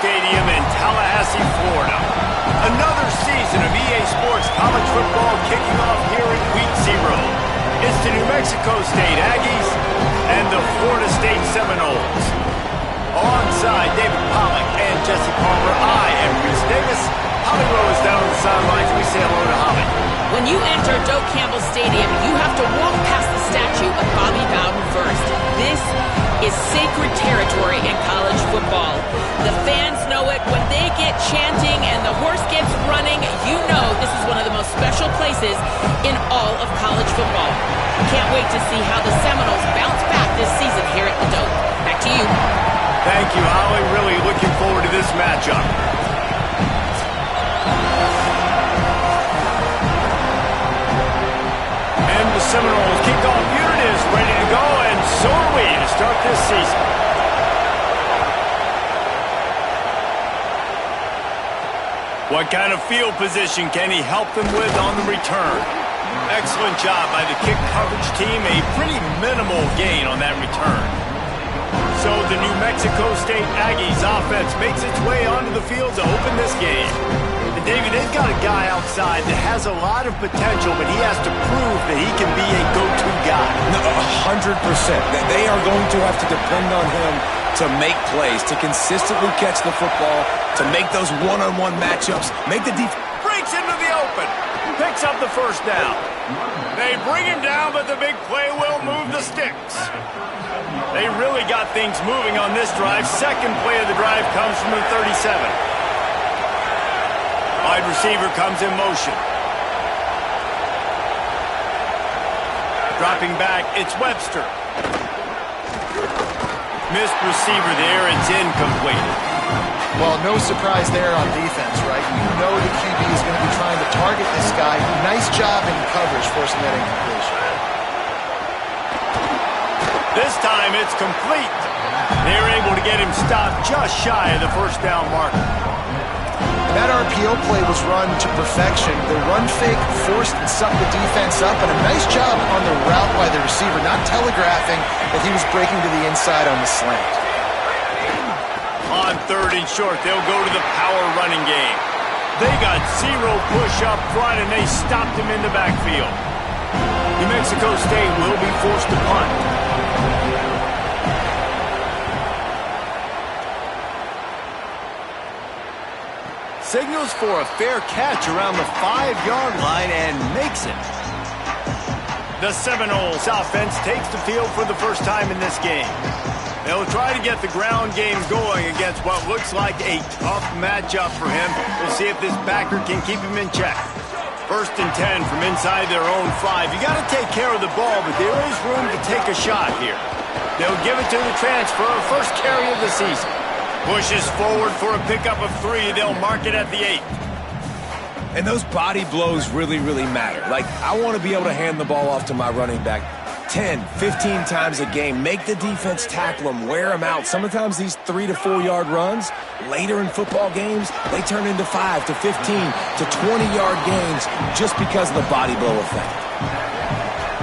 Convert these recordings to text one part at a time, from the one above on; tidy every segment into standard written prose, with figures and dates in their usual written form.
Stadium in Tallahassee, Florida. Another season of EA Sports college football kicking off here in Week 0. It's the New Mexico State Aggies and the Florida State Seminoles. Alongside David Pollack and Jesse Palmer, I am Chris Davis. Holly Rowe is down on the sidelines. We say hello to Holly. When you enter Doak Campbell Stadium, you have to walk past the statue of Bobby Bowden first. This is sacred territory in college football. The fans know it. When they get chanting and the horse gets running, you know this is one of the most special places in all of college football. Can't wait to see how the Seminoles bounce back this season here at the Doak. Back to you. Thank you, Holly. Really looking forward to this matchup. And the Seminoles kick off. Here it is, ready to go, and so are we to start this season. What kind of field position can he help them with on the return? Excellent job by the kick coverage team. A pretty minimal gain on that return. So the New Mexico State Aggies offense makes its way onto the field to open this game. And Davey, they've got a guy outside that has a lot of potential, but he has to prove that he can be a go-to guy. No, 100%. They are going to have to depend on him to make plays, to consistently catch the football, to make those one-on-one matchups, make the defense. Breaks into the open. Picks up the first down. They bring him down, but the big play will move the sticks. They really got things moving on this drive. Second play of the drive comes from the 37. Wide receiver comes in motion. Dropping back, it's Webster. Missed receiver there, it's incomplete. Well, no surprise there on defense, right? You know the QB is going to be trying to target this guy. Nice job in coverage forcing that incompletion. This time it's complete. They're able to get him stopped just shy of the first down marker. That RPO play was run to perfection. The run fake forced and sucked the defense up, and a nice job on the route by the receiver, not telegraphing that he was breaking to the inside on the slant. On third and short, they'll go to the power running game. They got zero push up front, and they stopped him in the backfield. New Mexico State will be forced to punt. Signals for a fair catch around the 5-yard line and makes it. The Seminoles offense takes the field for the first time in this game. They'll try to get the ground game going against what looks like a tough matchup for him. We'll see if this backer can keep him in check. First and 10 from inside their own 5. You got to take care of the ball, but there is room to take a shot here. They'll give it to the transfer, first carry of the season. Pushes forward for a pickup of 3. They'll mark it at the 8. And those body blows really, really matter. Like, I want to be able to hand the ball off to my running back 10, 15 times a game. Make the defense tackle them, wear them out. Sometimes these 3 to 4 yard runs, later in football games, they turn into 5 to 15 to 20-yard gains just because of the body blow effect.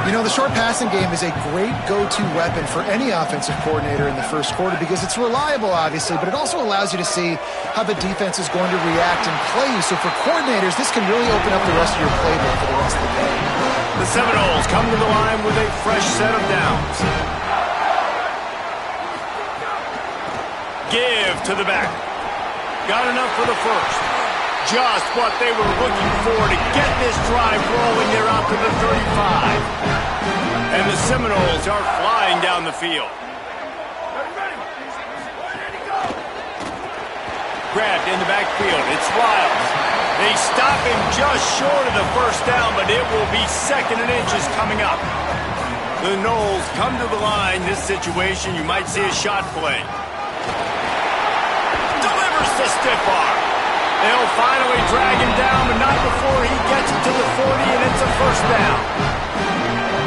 You know, the short passing game is a great go-to weapon for any offensive coordinator in the first quarter because it's reliable, obviously, but it also allows you to see how the defense is going to react and play you. So for coordinators, this can really open up the rest of your playbook for the rest of the game. The Seminoles come to the line with a fresh set of downs. Give to the back. Got enough for the first. Just what they were looking for to get this drive rolling. They're out to the 35. And the Seminoles are flying down the field. Grabbed in the backfield. It's Riles. They stop him just short of the first down, but it will be 2nd and inches coming up. The Noles come to the line. This situation, you might see a shot play. Delivers the stiff arm. They'll finally drag him down, but not before he gets it to the 40, and it's a first down.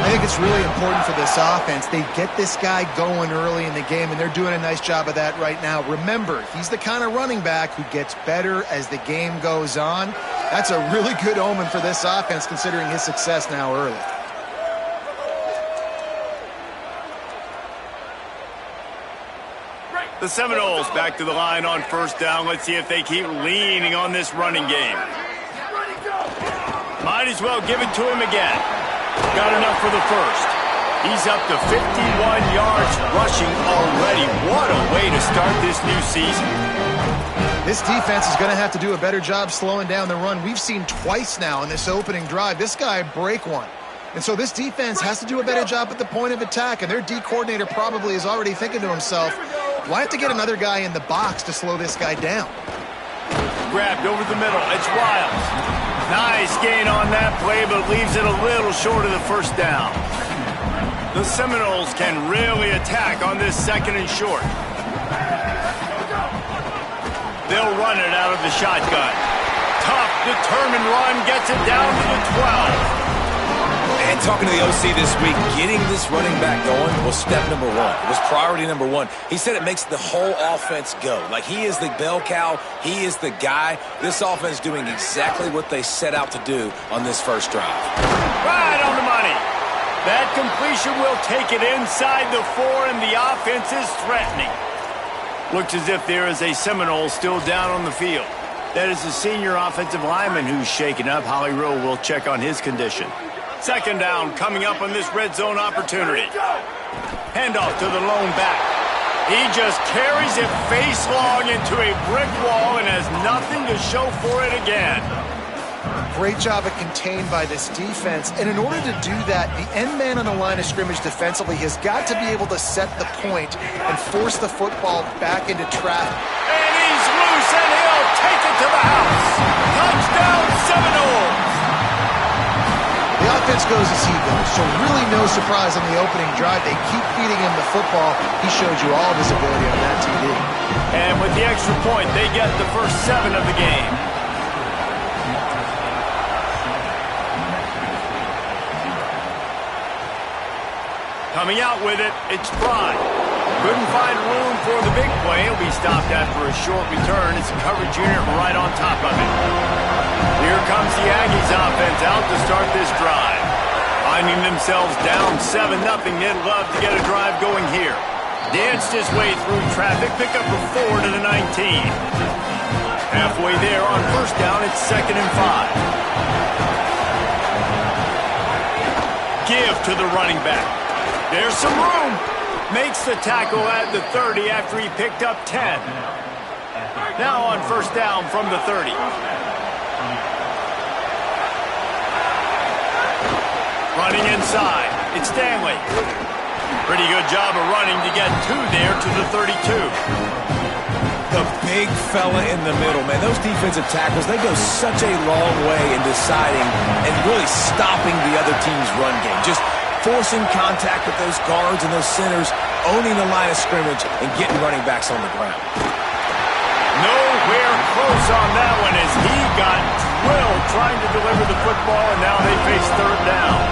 I think it's really important for this offense. They get this guy going early in the game, and they're doing a nice job of that right now. Remember, he's the kind of running back who gets better as the game goes on. That's a really good omen for this offense, considering his success now early. The Seminoles back to the line on first down. Let's see if they keep leaning on this running game. Might as well give it to him again. Got enough for the first. He's up to 51 yards rushing already. What a way to start this new season. This defense is going to have to do a better job slowing down the run. We've seen twice now in this opening drive this guy break one. And so this defense has to do a better job at the point of attack, and their D coordinator probably is already thinking to himself, well, I have to get another guy in the box to slow this guy down. Grabbed over the middle. It's Riles. Nice gain on that play, but leaves it a little short of the first down. The Seminoles can really attack on this 2nd and short. They'll run it out of the shotgun. Tough, determined run, gets it down to the 12. And talking to the OC this week, getting this running back going was step number 1. It was priority number 1. He said it makes the whole offense go. Like, he is the bell cow. He is the guy. This offense doing exactly what they set out to do on this first drive. Right on the money. That completion will take it inside the 4, and the offense is threatening. Looks as if there is a Seminole still down on the field. That is the senior offensive lineman who's shaken up. Holly Rowe will check on his condition. 2nd down coming up on this red zone opportunity. Handoff to the lone back. He just carries it face long into a brick wall and has nothing to show for it again. Great job of contained by this defense. And in order to do that, the end man on the line of scrimmage defensively has got to be able to set the point and force the football back into traffic. And he's loose, and he'll take it to the house. Touchdown, Seminoles. The offense goes as he goes, so really no surprise on the opening drive. They keep feeding him the football. He showed you all of his ability on that TD. And with the extra point, they get the first 7 of the game. Coming out with it, it's Fry. Couldn't find room for the big play. He'll be stopped after a short return. It's a coverage unit right on top of it. Here comes the Aggies offense out to start this drive. Finding themselves down 7-0, they'd love to get a drive going here. Danced his way through traffic, pick up a 4 to the 19. Halfway there on first down, it's 2nd and 5. Give to the running back. There's some room. Makes the tackle at the 30 after he picked up 10. Now on first down from the 30. Running inside, it's Stanley. Pretty good job of running to get 2 there to the 32. The big fella in the middle, man. Those defensive tackles, they go such a long way in deciding and really stopping the other team's run game. Just forcing contact with those guards and those centers, owning the line of scrimmage, and getting running backs on the ground. Nowhere close on that one as he got drilled trying to deliver the football, and now they face 3rd down.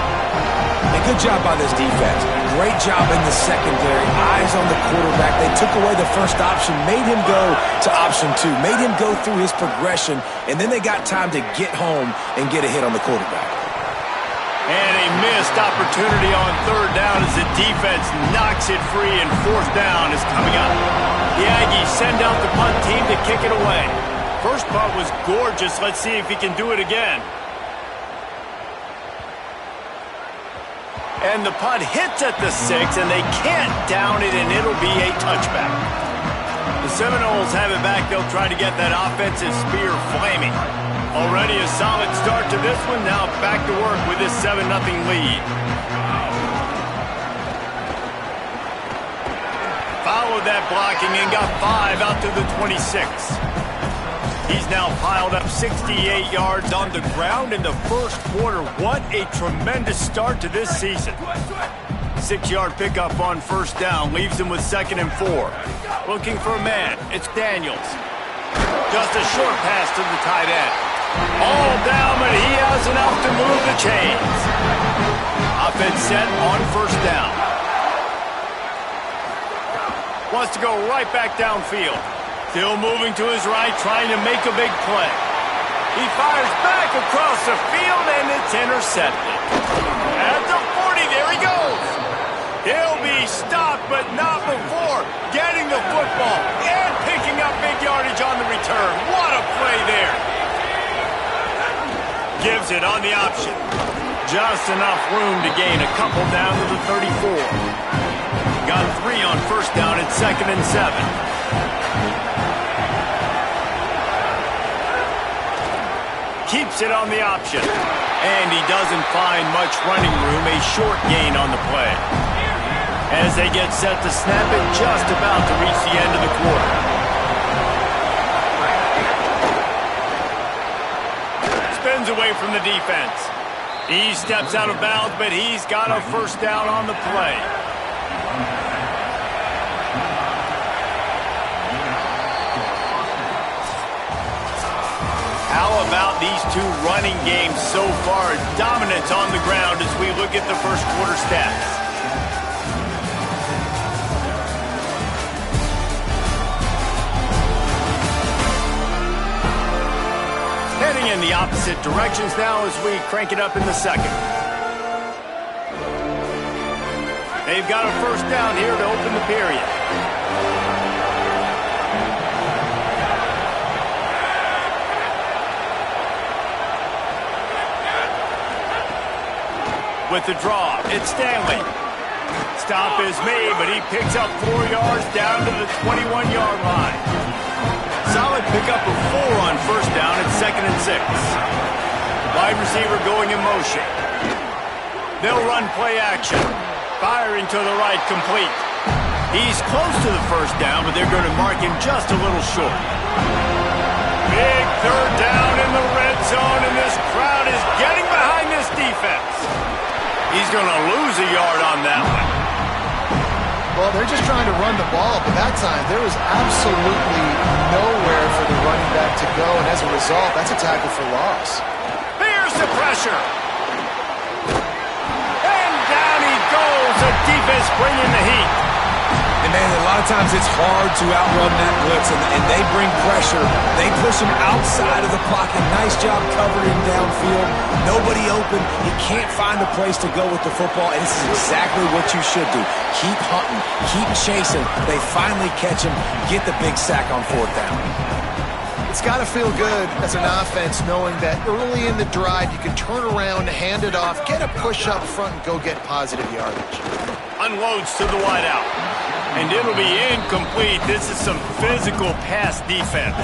And good job by this defense. Great job in the secondary. Eyes on the quarterback. They took away the first option, made him go to option 2, made him go through his progression, and then they got time to get home and get a hit on the quarterback. And a missed opportunity on third down as the defense knocks it free, and fourth down is coming up. The Aggies send out the punt team to kick it away. First punt was gorgeous. Let's see if he can do it again. And the punt hits at the 6, and they can't down it, and it'll be a touchback. The Seminoles have it back. They'll try to get that offensive spear flaming. Already a solid start to this one. Now back to work with this 7-0 lead. Followed that blocking and got 5 out to the 26. He's now piled up 68 yards on the ground in the first quarter. What a tremendous start to this season. 6-yard pickup on first down leaves him with 2nd and 4. Looking for a man. It's Daniels. Just a short pass to the tight end. All down, but he has enough to move the chains. Offense set on first down. Wants to go right back downfield. Still moving to his right, trying to make a big play. He fires back across the field, and it's intercepted. At the 40, there he goes. He'll be stopped, but not before getting the football and picking up big yardage on the return. What a play there. Gives it on the option. Just enough room to gain a couple down to the 34. Got 3 on first down at 2nd and 7. Keeps it on the option. And he doesn't find much running room. A short gain on the play. As they get set to snap it, just about to reach the end of the quarter. Spins away from the defense. He steps out of bounds, but he's got a first down on the play. How about these two running games so far? Dominance on the ground as we look at the first quarter stats. Heading in the opposite directions now as we crank it up in the second. They've got a first down here to open the period. With the draw, it's Stanley. Stop is made, but he picks up 4 yards down to the 21-yard line. Solid pickup of 4 on first down at 2nd and 6. Wide receiver going in motion. They'll run play action. Firing to the right, complete. He's close to the first down, but they're going to mark him just a little short. Big third down in the red zone, and this crowd is getting behind this defense. He's going to lose a yard on that one. Well, they're just trying to run the ball, but that time there was absolutely nowhere for the running back to go, and as a result, that's a tackle for loss. Here's the pressure. And down he goes. The defense bringing the heat. And, man, a lot of times it's hard to outrun that blitz, and they bring pressure. They push him outside of the pocket. Nice job covering downfield. Nobody open. He can't find a place to go with the football, and this is exactly what you should do. Keep hunting. Keep chasing. They finally catch him. Get the big sack on fourth down. It's got to feel good as an offense knowing that early in the drive you can turn around, hand it off, get a push up front, and go get positive yardage. Unloads to the wideout. And it'll be incomplete. This is some physical pass defense.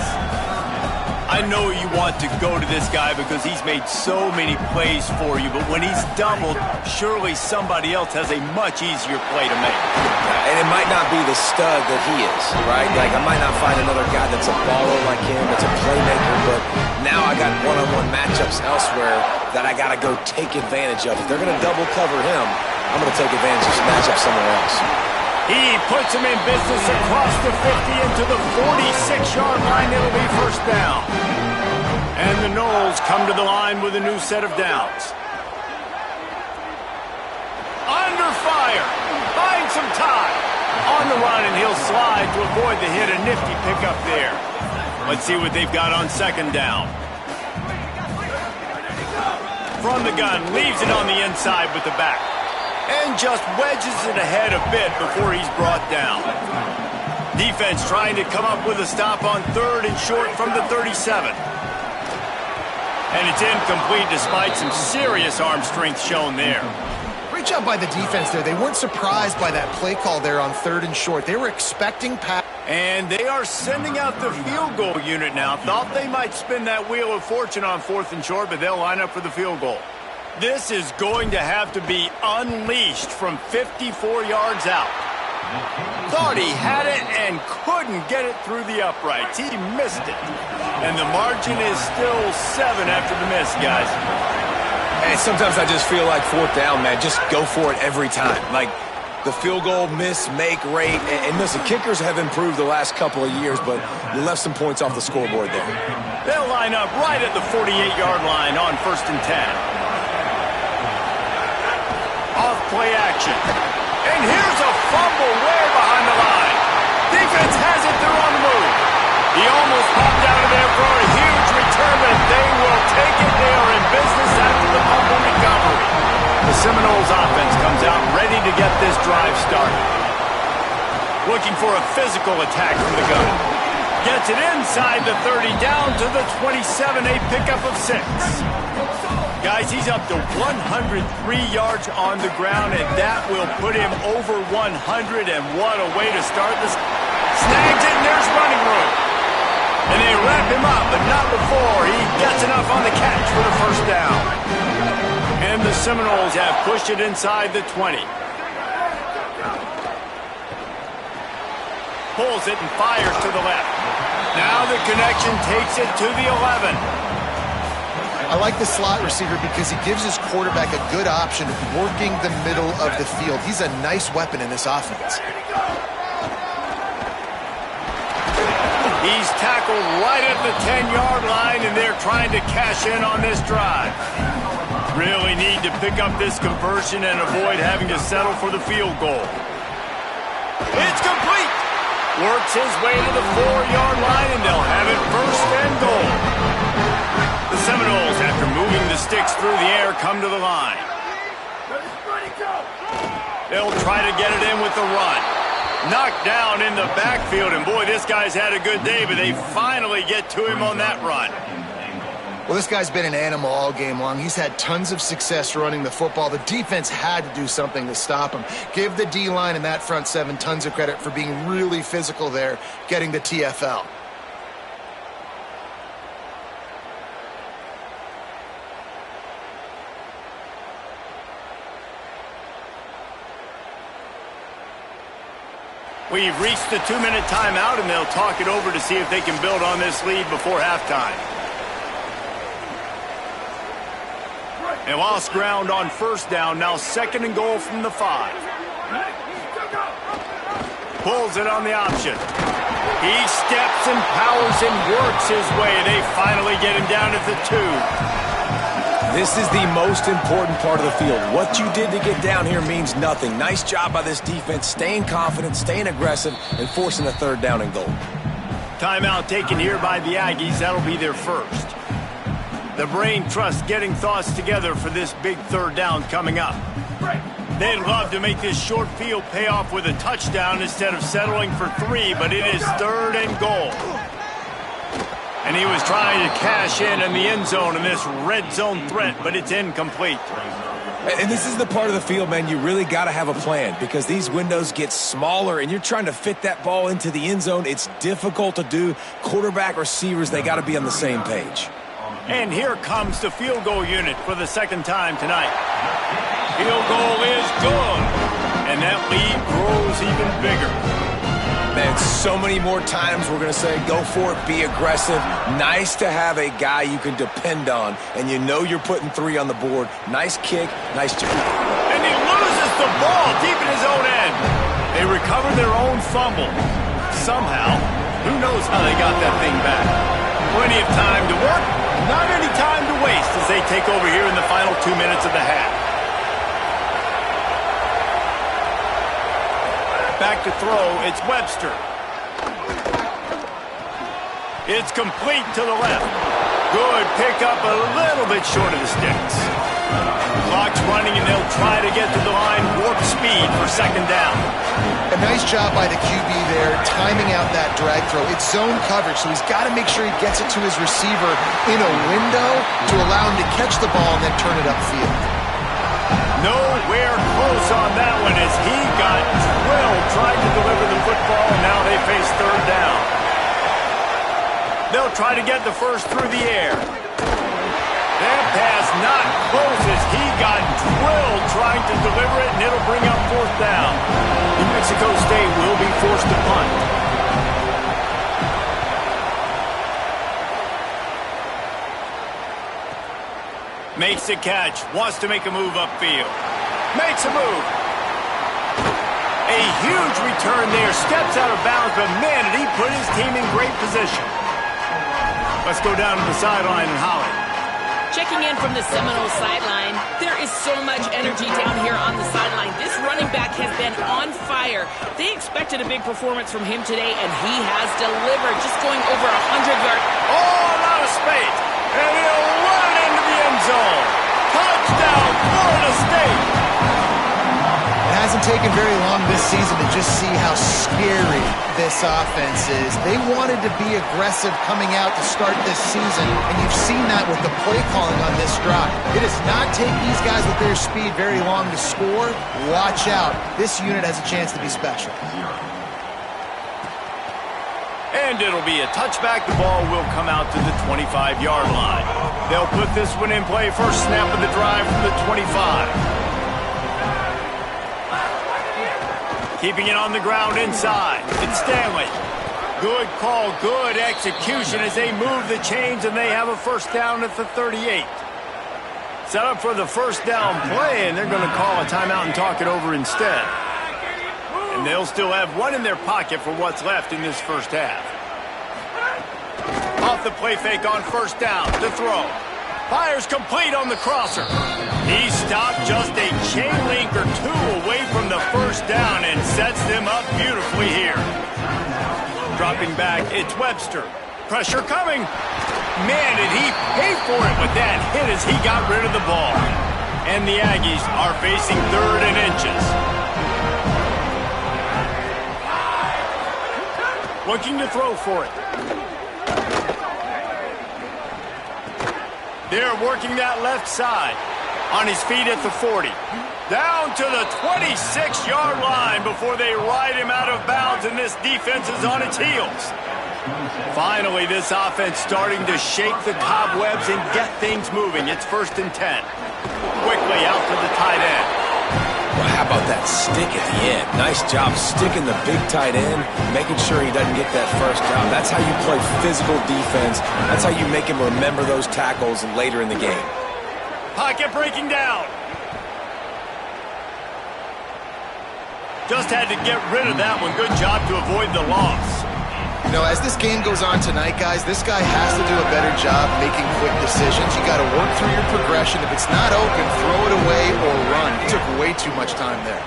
I know you want to go to this guy because he's made so many plays for you, but when he's doubled, surely somebody else has a much easier play to make. And it might not be the stud that he is, right? Like, I might not find another guy that's a baller like him, that's a playmaker, but now I got one-on-one matchups elsewhere that I got to go take advantage of. If they're going to double cover him, I'm going to take advantage of this matchup somewhere else. He puts him in business across the 50 into the 46-yard line. It'll be first down. And the Noles come to the line with a new set of downs. fire. Finds some time. On the run, and he'll slide to avoid the hit. A nifty pickup there. Let's see what they've got on second down. From the gun, leaves it on the inside with the back. And just wedges it ahead a bit before he's brought down. Defense trying to come up with a stop on third and short from the 37. And it's incomplete despite some serious arm strength shown there. Great job by the defense there. They weren't surprised by that play call there on third and short. They were expecting pass. And they are sending out the field goal unit now. Thought they might spin that wheel of fortune on fourth and short, but they'll line up for the field goal. This is going to have to be unleashed from 54 yards out. Thought he had it and couldn't get it through the uprights. He missed it. And the margin is still 7 after the miss, guys. And sometimes I just feel like fourth down, man. Just go for it every time. Like the field goal miss-make rate. And listen, kickers have improved the last couple of years, but you left some points off the scoreboard there. They'll line up right at the 48-yard line on 1st and 10. Off play action. And here's a fumble way behind the line. Defense has it. They're on the move. He almost popped out of there for a huge return, but they will take it. They are in business after the fumble recovery. The Seminoles offense comes out ready to get this drive started. Looking for a physical attack from the gun. Gets it inside the 30, down to the 27, a pickup of 6. Guys, he's up to 103 yards on the ground, and that will put him over 100, and what a way to start this. Snags it, and there's running room. And they wrap him up, but not before he gets enough on the catch for the first down. And the Seminoles have pushed it inside the 20. Pulls it and fires to the left. Now the connection takes it to the 11. I like the slot receiver because he gives his quarterback a good option of working the middle of the field. He's a nice weapon in this offense. He's tackled right at the 10-yard line, and they're trying to cash in on this drive. Really need to pick up this conversion and avoid having to settle for the field goal. It's complete. Works his way to the 4-yard line, and they'll have it 1st and goal. The Seminoles, after moving the sticks through the air, come to the line. They'll try to get it in with the run. Knocked down in the backfield, and boy, this guy's had a good day, but they finally get to him on that run. Well, this guy's been an animal all game long. He's had tons of success running the football. The defense had to do something to stop him. Give the D-line and that front 7 tons of credit for being really physical there, getting the TFL. We've reached the 2-minute timeout, and they'll talk it over to see if they can build on this lead before halftime. They lost ground on 1st down, now 2nd and goal from the 5. Pulls it on the option. He steps and powers and works his way. They finally get him down at the 2. This is the most important part of the field. What you did to get down here means nothing. Nice job by this defense, staying confident, staying aggressive, and forcing a 3rd down and goal. Timeout taken here by the Aggies. That'll be their first. The brain trust getting thoughts together for this big 3rd down coming up. They'd love to make this short field pay off with a touchdown instead of settling for 3, but it is 3rd and goal. And he was trying to cash in the end zone in this red zone threat, but it's incomplete. And this is the part of the field, man, you really got to have a plan because these windows get smaller and you're trying to fit that ball into the end zone. It's difficult to do. Quarterback, receivers, they got to be on the same page. And here comes the field goal unit for the 2nd time tonight. Field goal is good. And that lead grows even bigger. Man, so many more times we're going to say, go for it, be aggressive. Nice to have a guy you can depend on, and you know you're putting 3 on the board. Nice kick, nice job. And he loses the ball deep in his own end. They recover their own fumble. Somehow, who knows how they got that thing back. Plenty of time to work, not any time to waste as they take over here in the final 2 minutes of the half. back to throw. It's Webster. It's complete to the left. Good pickup, a little bit short of the sticks. Clock's running, and they'll try to get to the line. Warp speed for second down. A nice job by the QB there, timing out that drag throw. It's zone coverage, so he's got to make sure he gets it to his receiver in a window to allow him to catch the ball and then turn it upfield. Nowhere close on that one as he got drilled trying to deliver the football, and now they face third down. They'll try to get the first through the air. That pass not close as he got drilled trying to deliver it, and it'll bring up fourth down. New Mexico State will be forced to punt. Makes the catch, wants to make a move upfield. Makes a move. A huge return there, steps out of bounds, but man, did he put his team in great position. Let's go down to the sideline and Holly. Checking in from the Seminole sideline, there is so much energy down here on the sideline. This running back has been on fire. They expected a big performance from him today, and he has delivered, just going over 100 yards. Oh, a lot of space, and he'll run into the end zone. Touchdown, Florida State. It hasn't taken very long this season to just see how scary this offense is. They wanted to be aggressive coming out to start this season, and you've seen that with the play calling on this drive. It does not take these guys with their speed very long to score. Watch out. This unit has a chance to be special. And it'll be a touchback. The ball will come out to the 25-yard line. They'll put this one in play. First snap of the drive from the 25. Keeping it on the ground inside. It's Stanley. Good call, good execution as they move the chains, and they have a first down at the 38. Set up for the first down play, and they're going to call a timeout and talk it over instead. And they'll still have one in their pocket for what's left in this first half. Off the play fake on first down to throw. Fires complete on the crosser. He stopped just a chain link or two away from the first down and sets them up beautifully here. Dropping back, it's Webster. Pressure coming. Man, did he pay for it with that hit as he got rid of the ball. And the Aggies are facing third and inches. Looking to throw for it. They're working that left side. On his feet at the 40. Down to the 26-yard line before they ride him out of bounds, and this defense is on its heels. Finally, this offense starting to shake the cobwebs and get things moving. It's first and 10. Quickly out to the tight end. Well, how about that stick at the end? Nice job sticking the big tight end, making sure he doesn't get that first down. That's how you play physical defense. That's how you make him remember those tackles later in the game. Pocket breaking down. Just had to get rid of that one. Good job to avoid the loss. You know, as this game goes on tonight, guys, this guy has to do a better job making quick decisions. You got to work through your progression. If it's not open, throw it away or run. He took way too much time there.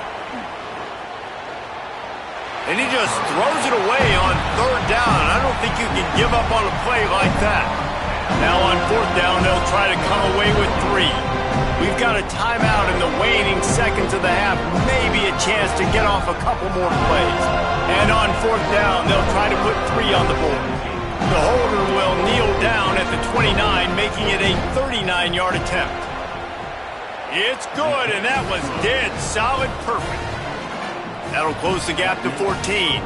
And he just throws it away on third down. I don't think you can give up on a play like that. Now on fourth down, they'll try to come away with 3. We've got a timeout in the waning seconds of the half. Maybe a chance to get off a couple more plays. And on fourth down, they'll try to put 3 on the board. The holder will kneel down at the 29, making it a 39-yard attempt. It's good, and that was dead solid perfect. That'll close the gap to 14.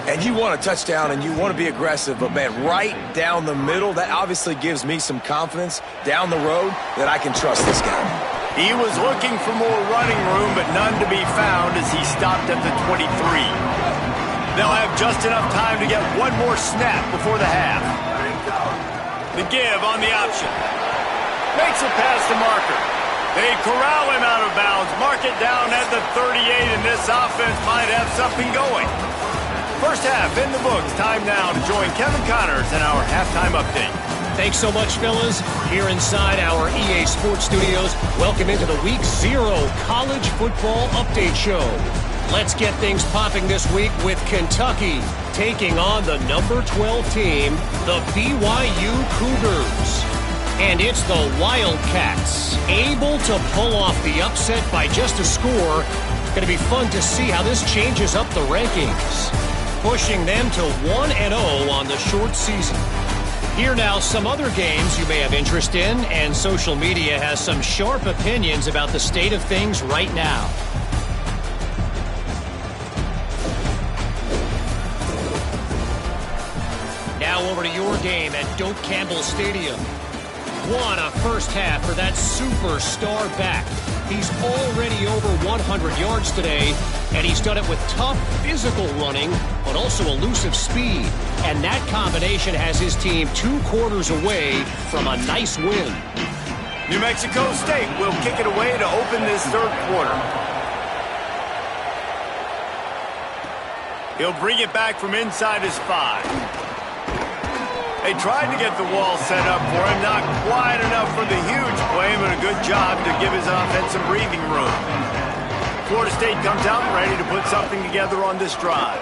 And you want a touchdown and you want to be aggressive, but man, right down the middle, that obviously gives me some confidence down the road that I can trust this guy. He was looking for more running room, but none to be found as he stopped at the 23. They'll have just enough time to get one more snap before the half. The give on the option. Makes it past the marker. They corral him out of bounds, mark it down at the 38, and this offense might have something going. First half in the books. Time now to join Kevin Connors in our halftime update. Thanks so much, fellas. Here inside our EA Sports Studios, welcome into the Week 0 College Football Update Show. Let's get things popping this week with Kentucky taking on the number 12 team, the BYU Cougars. And it's the Wildcats, able to pull off the upset by just a score. Going to be fun to see how this changes up the rankings, pushing them to 1-0 on the short season. Here now, some other games you may have interest in, and social media has some sharp opinions about the state of things right now. Now over to your game at Doak Campbell Stadium. What a first half for that superstar back. He's already over 100 yards today, and he's done it with tough physical running, but also elusive speed. And that combination has his team 2 quarters away from a nice win. New Mexico State will kick it away to open this third quarter. He'll bring it back from inside his 5. They tried to get the wall set up for him, not quite enough for the huge play, but a good job to give his offense some breathing room. Florida State comes out ready to put something together on this drive.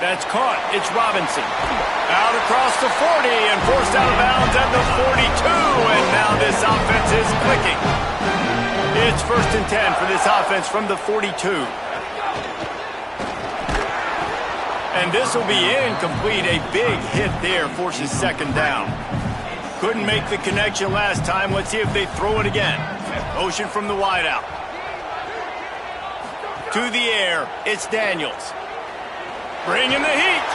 That's caught. It's Robinson. Out across the 40 and forced out of bounds at the 42, and now this offense is clicking. It's 1st and 10 for this offense from the 42. And this will be incomplete. A big hit there forces 2nd down. Couldn't make the connection last time. Let's see if they throw it again. Motion from the wideout. To the air, it's Daniels. Bringing the heat.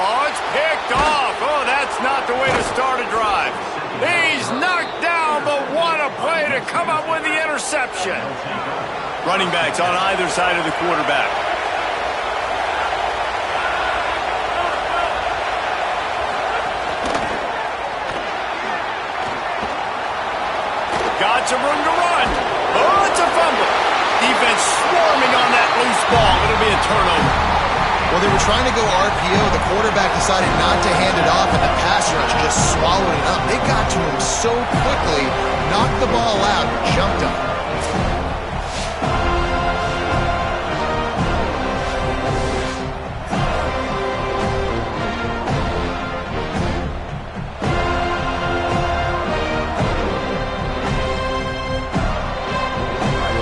Oh, it's picked off. Oh, that's not the way to start a drive. He's knocked down, but what a play to come up with the interception. Running backs on either side of the quarterback. Got some room to run. Oh, it's a fumble. Defense swarming on that loose ball. It'll be a turnover. Well, they were trying to go RPO. The quarterback decided not to hand it off, and the pass rush just swallowed it up. They got to him so quickly, knocked the ball out, and jumped on it.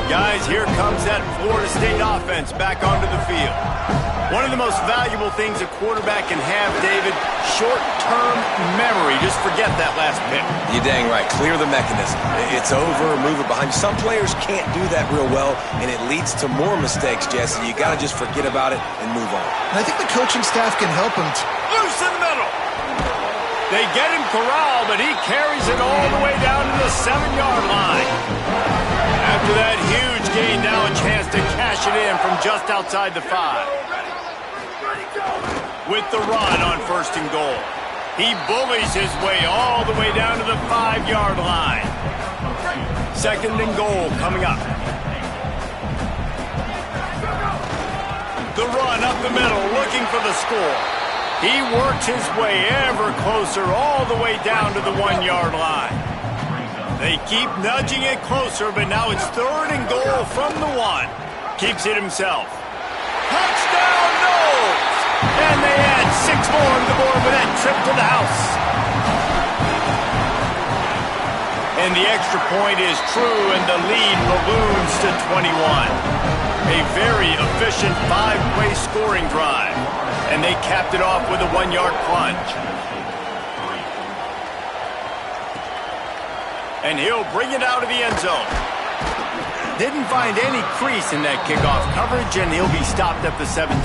Guys, here comes that Florida State offense back onto the field. One of the most valuable things a quarterback can have, David, short-term memory. Just forget that last pick. You're dang right. Clear the mechanism. It's over, move it behind you. Some players can't do that real well, and it leads to more mistakes, Jesse. You got to just forget about it and move on. And I think the coaching staff can help him. Loose in the middle. They get him corralled, but he carries it all the way down to the 7-yard line. After that huge gain, now a chance to cash it in from just outside the 5. With the run on 1st and goal. He bullies his way all the way down to the 5-yard line. 2nd and goal coming up. The run up the middle, looking for the score. He works his way ever closer all the way down to the 1-yard line. They keep nudging it closer, but now it's 3rd and goal from the 1. Keeps it himself. Touchdown, Knowles! And they add 6 more on the board with that trip to the house. And the extra point is true, and the lead balloons to 21. A very efficient 5-play scoring drive. And they capped it off with a 1-yard plunge. And he'll bring it out of the end zone. Didn't find any crease in that kickoff coverage, and he'll be stopped at the 17.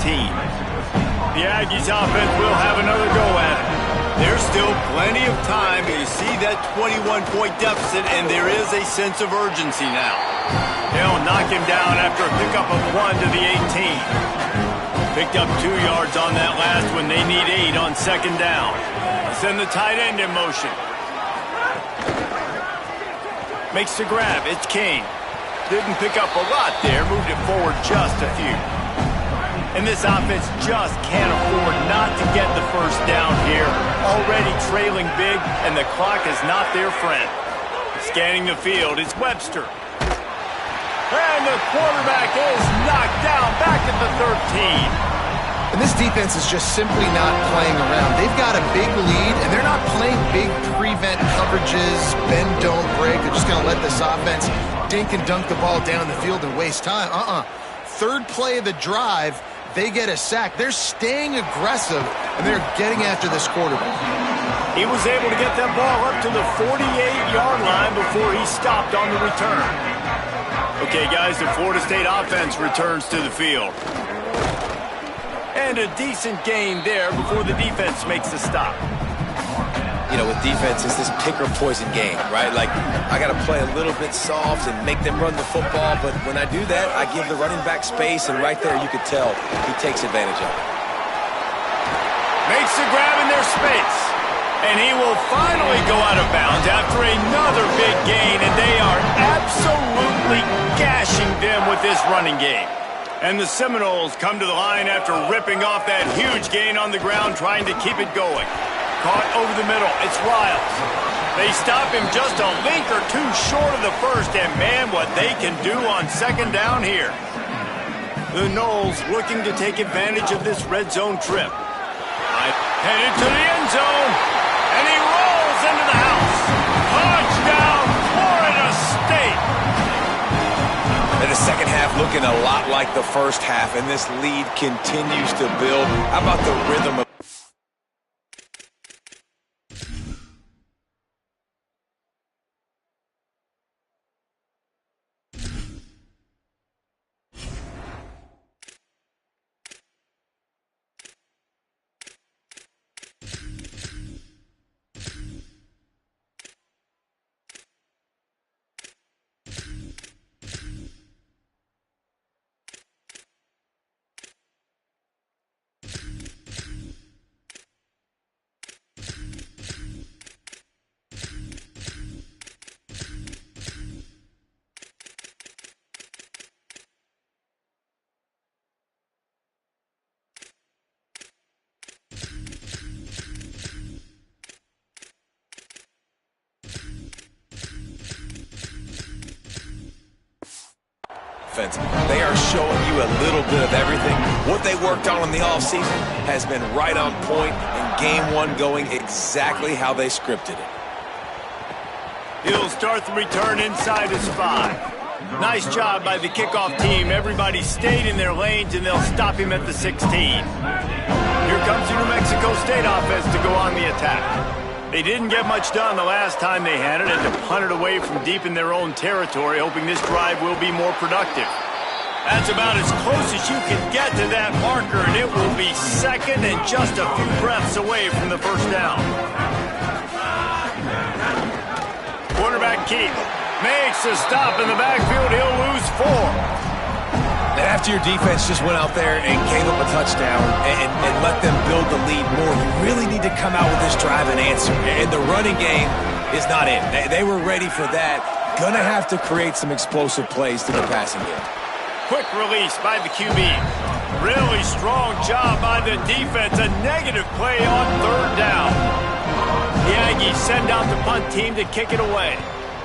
The Aggies offense will have another go at it. There's still plenty of time to see that 21-point deficit, and there is a sense of urgency now. They'll knock him down after a pickup of 1 to the 18. Picked up 2 yards on that last one. They need 8 on 2nd down. Send the tight end in motion. Makes the grab. It's King. Didn't pick up a lot there. Moved it forward just a few. And this offense just can't afford not to get the 1st down here. Already trailing big, and the clock is not their friend. Scanning the field, it's Webster. And the quarterback is knocked down back at the 13. And this defense is just simply not playing around. They've got a big lead, and they're not playing big prevent coverages, bend, don't break. They're just going to let this offense dink and dunk the ball down the field and waste time. Third play of the drive, they get a sack. They're staying aggressive, and they're getting after this quarterback. He was able to get that ball up to the 48-yard line before he stopped on the return. Okay, guys, the Florida State offense returns to the field. And a decent gain there before the defense makes the stop. You know, with defense, it's this pick or poison game, right? Like, I got to play a little bit soft and make them run the football, but when I do that, I give the running back space, and right there you could tell he takes advantage of it. Makes the grab in their space. And he will finally go out of bounds after another big gain, and they are absolutely gashing them with this running game. And the Seminoles come to the line after ripping off that huge gain on the ground, trying to keep it going. Caught over the middle. It's Riles. They stop him just a link or two short of the first, and man, what they can do on second down here. The Noles looking to take advantage of this red zone trip. Headed to the end zone, and he rolls into the house. Touchdown, Florida State. And the second half looking a lot like the first half, and this lead continues to build. How about the rhythm of... They are showing you a little bit of everything. What they worked on in the offseason has been right on point, and game one going exactly how they scripted it. He'll start the return inside his 5. Nice job by the kickoff team. Everybody stayed in their lanes, and they'll stop him at the 16. Here comes the New Mexico State offense to go on the attack. They didn't get much done the last time they had it, and to punt it away from deep in their own territory, hoping this drive will be more productive. That's about as close as you can get to that marker, and it will be second and just a few breaths away from the first down. Quarterback Keith makes a stop in the backfield. He'll lose 4. And after your defense just went out there and gave up a touchdown and let them build the lead more, you really need to come out with this drive and answer. And the running game is not in. They were ready for that. Gonna have to create some explosive plays to the passing game. Quick release by the QB. Really strong job by the defense. A negative play on third down. The Aggies send out the punt team to kick it away.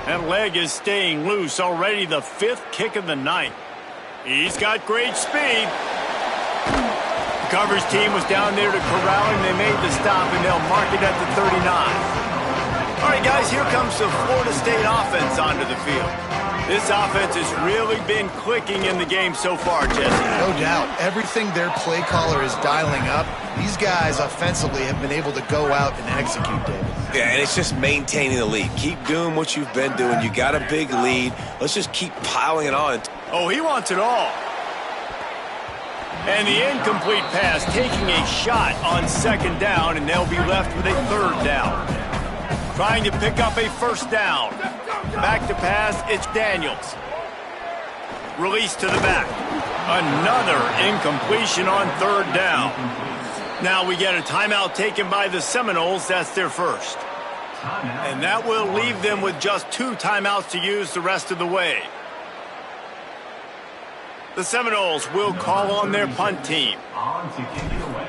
That leg is staying loose. Already the 5th kick of the night. He's got great speed. The coverage team was down there to corral him. They made the stop, and they'll mark it at the 39. All right, guys, here comes the Florida State offense onto the field. This offense has really been clicking in the game so far, Jesse. No doubt. Everything their play caller is dialing up, these guys offensively have been able to go out and execute, David. Yeah, and it's just maintaining the lead. Keep doing what you've been doing. You got a big lead. Let's just keep piling it on. Oh, he wants it all. And the incomplete pass taking a shot on second down, and they'll be left with a third down. Trying to pick up a first down. Back to pass, it's Daniels. Release to the back. Another incompletion on third down. Now we get a timeout taken by the Seminoles. That's their first. And that will leave them with just 2 timeouts to use the rest of the way. The Seminoles will call on their punt team. On to kick it away.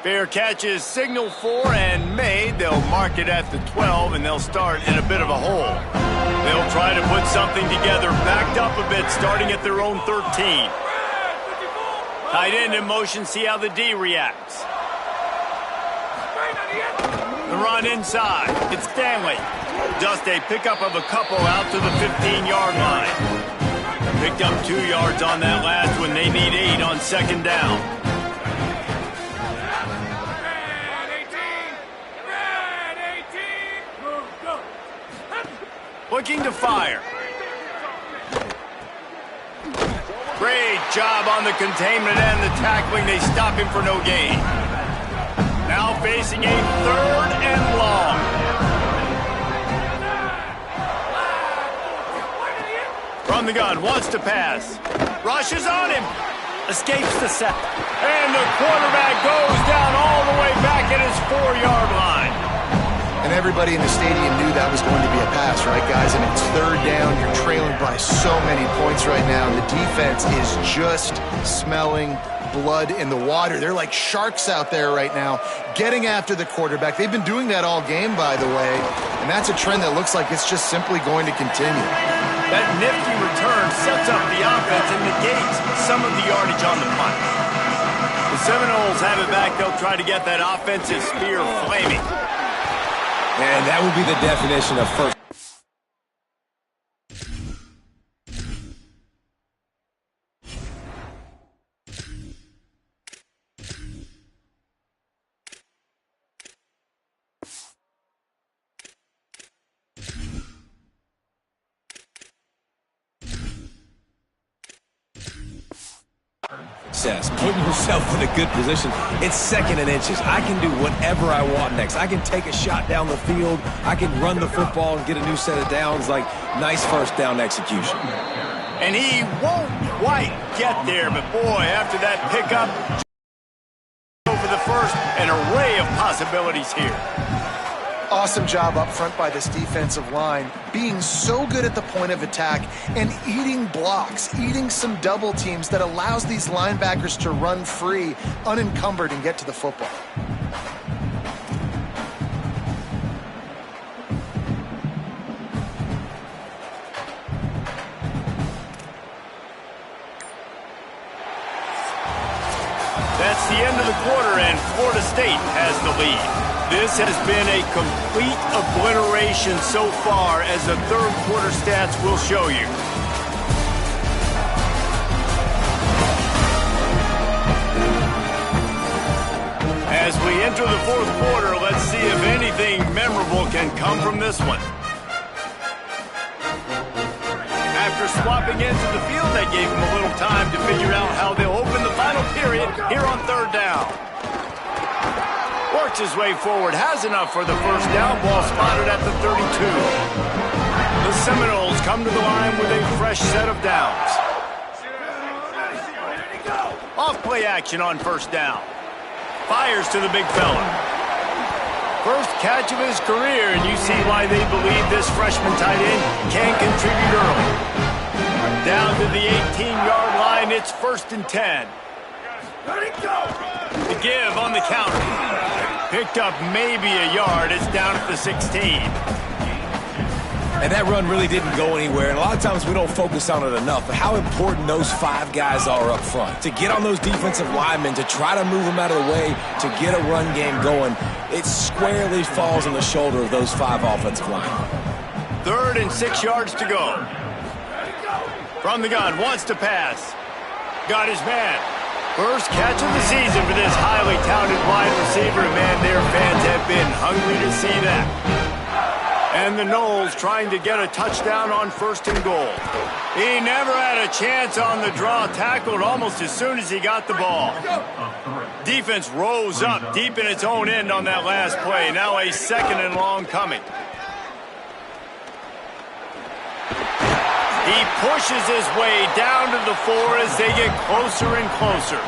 Fair catch is signaled for and made. They'll mark it at the 12, and they'll start in a bit of a hole. They'll try to put something together, backed up a bit, starting at their own 13. Tight end in motion, see how the D reacts. The run inside. It's Stanley. Just a pickup of a couple out to the 15-yard line. Picked up 2 yards on that last one. They need 8 on second down. Looking to fire. Great job on the containment and the tackling. They stop him for no gain. Now facing a 3rd and long. From the gun, wants to pass. Rushes on him. Escapes the set. And the quarterback goes down all the way back at his 4-yard line. And everybody in the stadium knew that was going to be a pass, right, guys? And it's 3rd down. You're trailing by so many points right now. The defense is just smelling blood in the water. They're like sharks out there right now, getting after the quarterback. They've been doing that all game, by the way. And that's a trend that looks like it's just simply going to continue. That nifty return sets up the offense and negates some of the yardage on the punt. The Seminoles have it back. They'll try to get that offensive spear flaming. And that would be the definition of first. Putting yourself in a good position. It's 2nd and inches. I can do whatever I want next. I can take a shot down the field. I can run the football and get a new set of downs. Like, nice first down execution. And he won't quite get there, but boy, after that pickup, go for the first, an array of possibilities here. Awesome job up front by this defensive line, being so good at the point of attack and eating blocks, eating some double teams that allows these linebackers to run free, unencumbered, and get to the football. That's the end of the quarter, and Florida State has the lead. This has been a complete obliteration so far, as the 3rd quarter stats will show you. As we enter the 4th quarter, let's see if anything memorable can come from this one. After swapping into the field, that gave him a little time to figure out how they'll open the final period here on 3rd down. Works his way forward, has enough for the first down. Ball spotted at the 32. The Seminoles come to the line with a fresh set of downs. Off play action on first down. Fires to the big fella. First catch of his career, and you see why they believe this freshman tight end can contribute early. Down to the 18-yard line, it's 1st and 10. The give on the counter. Picked up maybe a yard. It's down at the 16. And that run really didn't go anywhere. And a lot of times we don't focus on it enough. But how important those 5 guys are up front. To get on those defensive linemen, to try to move them out of the way, to get a run game going, it squarely falls on the shoulder of those 5 offensive linemen. 3rd and 6 yards to go. From the gun, wants to pass. Got his man. First catch of the season for this highly touted wide receiver. Man, their fans have been hungry to see that. And the Noles trying to get a touchdown on 1st and goal. He never had a chance on the draw, tackled almost as soon as he got the ball. Defense rose up deep in its own end on that last play. Now a 2nd and long coming. He pushes his way down to the 4 as they get closer and closer.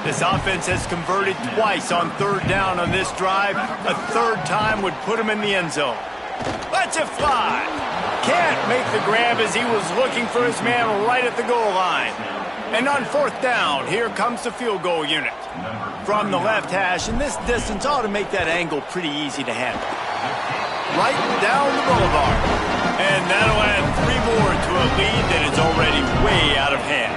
This offense has converted twice on 3rd down on this drive. A 3rd time would put him in the end zone. Lets it fly. Can't make the grab as he was looking for his man right at the goal line. And on fourth down, here comes the field goal unit. From the left hash, and this distance ought to make that angle pretty easy to handle. Right down the boulevard. And that'll add 3 more to a lead that is already way out of hand.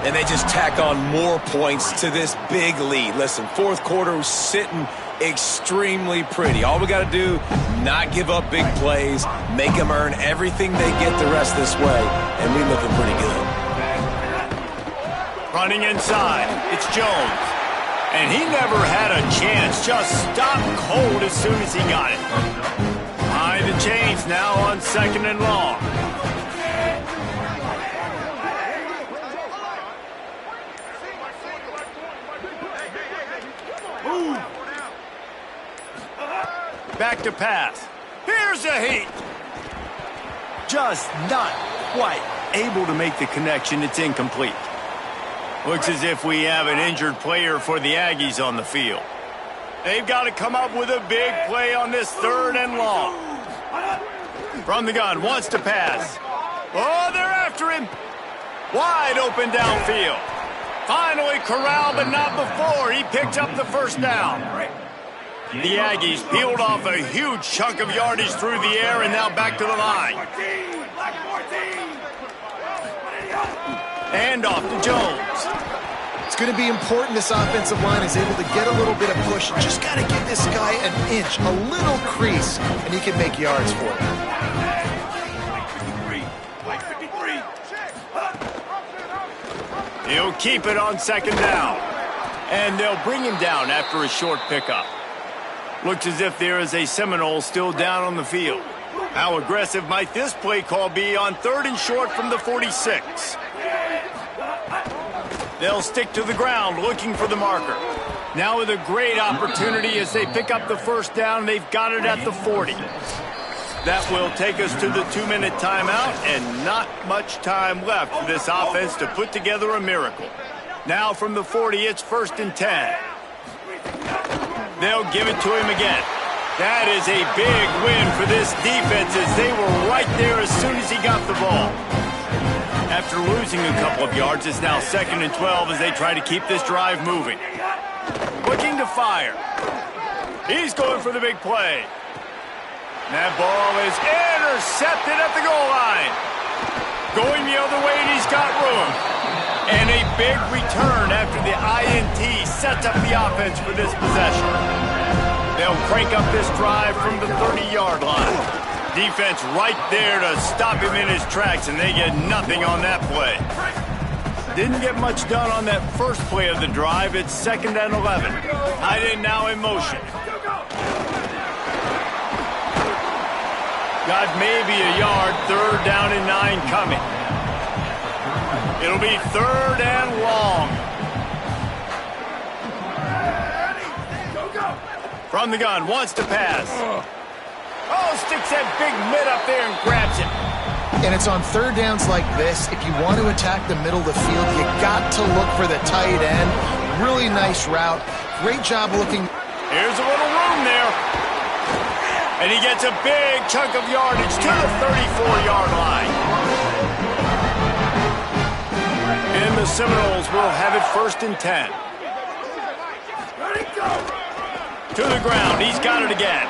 And they just tack on more points to this big lead. Listen, fourth quarter was sitting extremely pretty. All we got to do, not give up big plays, make them earn everything they get the rest this way, and we looking pretty good. Running inside, it's Jones. And he never had a chance, just stopped cold as soon as he got it. Behind the chains now on second and long. Back to pass. Here's a heat. Just not quite able to make the connection. It's incomplete. Looks as if we have an injured player for the Aggies on the field. They've got to come up with a big play on this third and long. From the gun, wants to pass. Oh, they're after him. Wide open downfield. Finally corralled, but not before. He picked up the first down. The Aggies peeled off a huge chunk of yardage through the air and now back to the line. And off to Jones. It's going to be important this offensive line is able to get a little bit of push. Just got to give this guy an inch, a little crease, and he can make yards for it. He'll keep it on second down. And they'll bring him down after a short pickup. Looks as if there is a Seminole still down on the field. How aggressive might this play call be on third and short from the 46? They'll stick to the ground looking for the marker. Now with a great opportunity as they pick up the first down. They've got it at the 40. That will take us to the 2-minute timeout, and not much time left for this offense to put together a miracle. Now from the 40, it's first and 10. They'll give it to him again. That is a big win for this defense as they were right there as soon as he got the ball. After losing a couple of yards, it's now second and 12 as they try to keep this drive moving. Looking to fire. He's going for the big play. That ball is intercepted at the goal line. Going the other way, and he's got room. And a big return after the INT sets up the offense for this possession. They'll crank up this drive from the 30-yard line. Defense right there to stop him in his tracks, and they get nothing on that play. Didn't get much done on that first play of the drive. It's second and 11. Tight end now in motion. Got maybe a yard, third down and 9 coming. It'll be third and long. From the gun, wants to pass. Oh, sticks that big mid up there and grabs it. And it's on third downs like this. If you want to attack the middle of the field, you got to look for the tight end. Really nice route. Great job looking. Here's a little room there. And he gets a big chunk of yardage to the 34-yard line. And the Seminoles will have it first and 10. To the ground, he's got it again.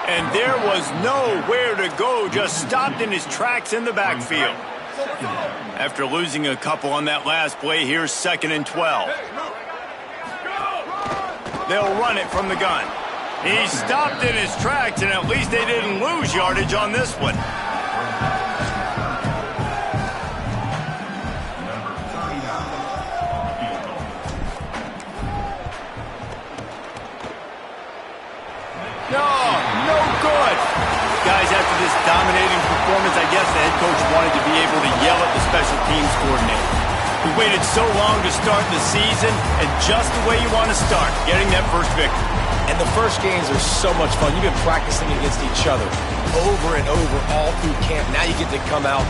And there was nowhere to go, just stopped in his tracks in the backfield. After losing a couple on that last play, here's second and 12. They'll run it from the gun. He stopped in his tracks, and at least they didn't lose yardage on this one. No good. Guys, after this dominating performance, I guess the head coach wanted to be able to yell at the special teams coordinator. We waited so long to start the season, and just the way you want to start, getting that first victory. And the first games are so much fun. You've been practicing against each other over and over all through camp. Now you get to come out